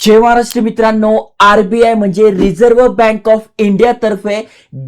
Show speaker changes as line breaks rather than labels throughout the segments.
जय महाराष्ट्र मित्रांनो, आरबीआय म्हणजे reserve bank of India तर्फे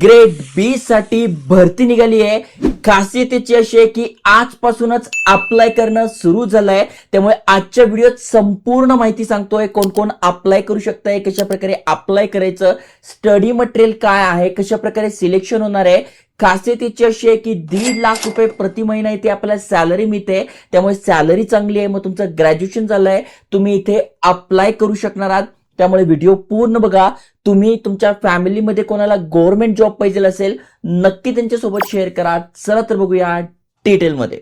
ग्रेड बी साठी भरती निघाली आहे. खासियत त्याची अशी आहे की आजपासूनच अप्लाय करणं सुरू झालंय. त्यामुळे आजच्या व्हिडिओत संपूर्ण माहिती सांगतोय, कोण कोण अप्लाय करू शकताय, कशा प्रकारे अप्लाय करायचं, स्टडी मटेरियल काय आहे, कशा प्रकारे सिलेक्शन होणार आहे. खासियत याची अशी आहे की 1.5 लाख रुपये प्रति महिना इथे आपल्याला सॅलरी मिळते. त्यामुळे सॅलरी चांगली आहे. मग तुमचं ग्रॅज्युएशन झालंय, तुम्ही इथे अप्लाय करू शकणार आहात. त्यामुळे व्हिडिओ पूर्ण बघा. तुम्ही तुमच्या फॅमिलीमध्ये कोणाला गव्हर्नमेंट जॉब पाहिजे असेल, नक्की त्यांच्यासोबत शेअर करा. चला तर बघूया डिटेलमध्ये.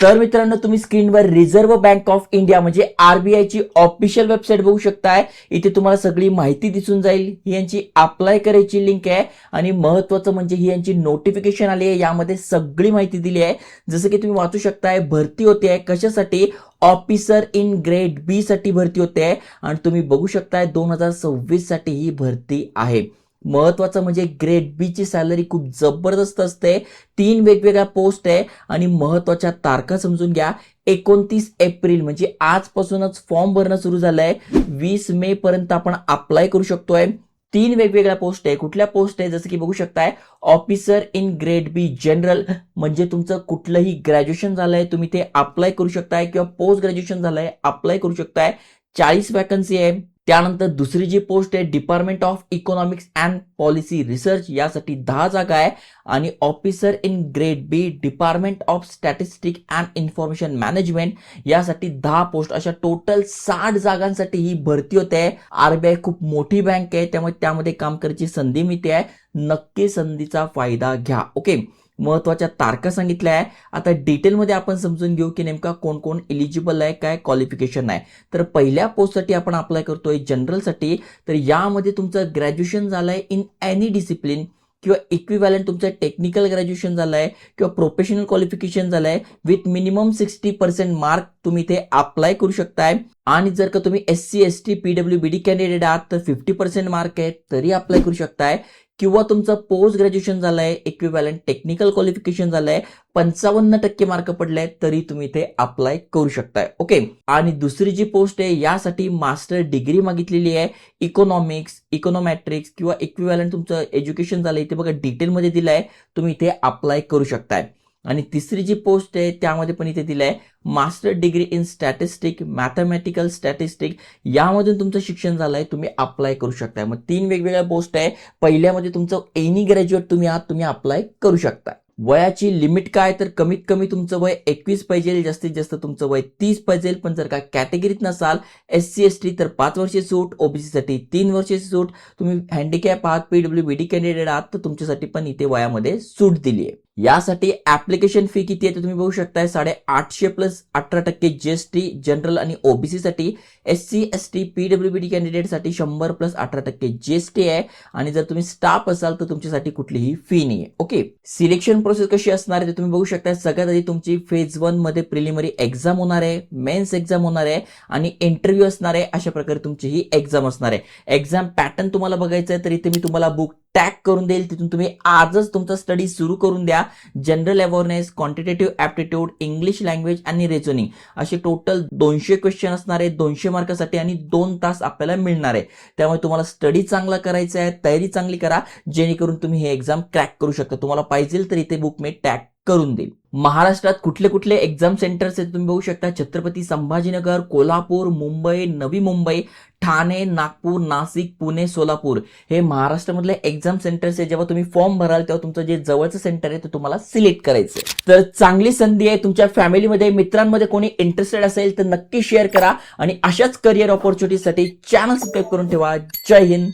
तर मित्रांनो, तुम्ही स्क्रीनवर रिझर्व्ह बँक ऑफ इंडिया म्हणजे आरबीआय ची ऑफिशियल वेबसाईट बघू शकताय. इथे तुम्हाला सगळी माहिती दिसून जाईल. ही यांची अप्लाय करायची लिंक आहे आणि महत्त्वाचं म्हणजे ही यांची नोटिफिकेशन आली आहे. यामध्ये सगळी माहिती दिली आहे. जसं की तुम्ही वाचू शकताय, भरती होते आहे कशासाठी, ऑफिसर इन ग्रेड बी साठी भरती होते आणि तुम्ही बघू शकताय 2026 साठी ही भरती आहे. महत्वाचं म्हणजे ग्रेड बी ची सॅलरी खूप जबरदस्त असते. 3 वेगवेगळ्या पोस्ट आहे आणि महत्वाच्या तारखा समजून घ्या. 29 एप्रिल म्हणजे आजपासूनच फॉर्म भरणं सुरू झालंय. 20 मे पर्यंत आपण अप्लाय करू शकतोय. 3 वेगवेगळ्या पोस्ट आहे. कुठल्या पोस्ट आहे, जसं की बघू शकताय, officer in grade B general म्हणजे तुमचं कुठलंही ग्रॅज्युएशन झालंय तुम्ही ते अप्लाय करू शकताय, किंवा पोस्ट ग्रॅज्युएशन झालंय अप्लाय करू शकताय. 40 वॅकन्सी आहे. त्यानंतर दुसरी जी पोस्ट आहे, department of economics and policy research, यासाठी 10 जागा आहे. आणि officer in grade B department of statistic and information management यासाठी 10 पोस्ट, अशा टोटल 60 जागांसाठी ही भरती होते. आरबीआय खूप मोठी बँक आहे, त्यामुळे त्यामध्ये काम करायची संधी मिळते आहे. नक्की संधीचा फायदा घ्या. ओके, महत्वाच्या तारखा सांगितल्या आहे. आता डिटेलमध्ये आपण समजून घेऊ की नेमका कोण कोण एलिजिबल आहे, काय क्वालिफिकेशन आहे. तर पहिल्या पोस्टसाठी आपण अप्लाय करतोय जनरलसाठी. तर यामध्ये तुमचं ग्रॅज्युएशन झालंय इन एनी डिसिप्लिन किंवा इक्विव्हॅलंट तुमचं टेक्निकल ग्रॅज्युएशन झालंय किंवा प्रोफेशनल क्वालिफिकेशन झालंय विथ मिनिमम 60% मार्क तुम्ही इथे अप्लाय करू शकताय. आणि जर का तुम्ही SC ST PWBD कॅन्डिडेट आहात तर 50% मार्क आहे तरी अप्लाय करू शकताय. किंवा तुमचं पोस्ट ग्रॅज्युएशन झालंय, इक्विव्हॅलंट टेक्निकल क्वालिफिकेशन झालंय, 55% मार्क पडले तरी तुम्ही इथे अप्लाय करू शकताय. ओके, आणि दुसरी जी पोस्ट आहे यासाठी मास्टर डिग्री मागितलेली आहे. इकॉनॉमिक्स, इकॉनॉमॅट्रिक्स किंवा इक्विव्हॅलंट तुमचं एज्युकेशन झालंय, इथे बघा डिटेलमध्ये दिलंय, तुम्ही इथे अप्लाय करू शकताय. आणि तिसरी जी पोस्ट आहे त्यामध्ये पण इथे दिलंय master degree in statistic, mathematical statistic, यामधून तुमचं शिक्षण झालंय, तुम्ही अप्लाय करू शकताय. मग 3 वेगवेगळ्या पोस्ट आहे. पहिल्यामध्ये तुमचं एनी ग्रॅज्युएट तुम्ही आहात, तुम्ही अप्लाय करू शकता. वयाची लिमिट काय, तर कमीत कमी तुमचं वय 21 पाहिजे, जास्तीत जास्त तुमचं वय 30 पाहिजे. पण जर का कॅटेगरीत नसाल, SC ST तर 5 वर्षे सूट, OBC साठी 3 वर्षे सूट, तुम्ही हँडिकॅप आहात, PWBD कॅन्डिडेट आहात तर तुमच्यासाठी पण इथे वयामध्ये सूट दिली आहे. यासाठी ऍप्लिकेशन फी किती आहे ते तुम्ही बघू शकताय, 850 प्लस 18% GST जनरल आणि OBC साठी. SC ST PWBD कॅन्डिडेट साठी 100 प्लस 18% GST आहे. आणि जर तुम्ही स्टाफ असाल तर तुमच्यासाठी कुठलीही फी नाही आहे. ओके, सिलेक्शन प्रोसेस कशी असणार आहे ते तुम्ही बघू शकताय. सगळ्यात आधी तुमची फेज 1 मध्ये प्रिलिमिनरी एक्झाम होणार आहे, मेन्स एक्झाम होणार आहे आणि इंटरव्ह्यू असणार आहे. अशा प्रकारे तुमची ही एक्झाम असणार आहे. एक्झाम पॅटर्न तुम्हाला बघायचं आहे तर इथे मी तुम्हाला बुक टॅग करून देईल, तिथून तुम्ही आजच तुमचा स्टडी सुरू करून द्या. General awareness, quantitative aptitude, English language आणि रिझनिंग असे टोटल 200 क्वेश्चन असणार आहे 200 मार्कासाठी आणि 2 तास आपल्याला मिळणार आहे. त्यामुळे तुम्हाला स्टडी चांगला करायचा आहे, तयारी चांगली करा, जेणेकरून तुम्ही हे एक्झाम क्रॅक करू शकता. तुम्हाला पाहिजे तर इथे बुक मी टॅग करून देईल. महाराष्ट्रात कुठले कुठले एक्झाम सेंटर्स आहेत तुम्ही बघू शकता. छत्रपती संभाजीनगर, कोल्हापूर, मुंबई, नवी मुंबई, ठाणे, नागपूर, नाशिक, पुणे, सोलापूर हे महाराष्ट्रामधले एक्झाम सेंटर्स आहे. जेव्हा तुम्ही फॉर्म भराल तेव्हा तुमचं जे जवळचं सेंटर आहे ते तुम्हाला सिलेक्ट करायचं. तर चांगली संधी आहे. तुमच्या फॅमिलीमध्ये, मित्रांमध्ये कोणी इंटरेस्टेड असेल तर नक्की शेअर करा आणि अशाच करिअर ऑपॉर्च्युनिटीसाठी चॅनल सबस्क्राईब करून ठेवा. जय हिंद,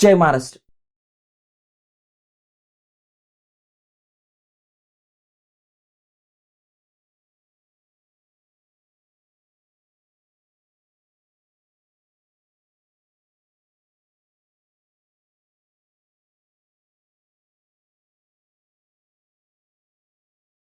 जय महाराष्ट्र.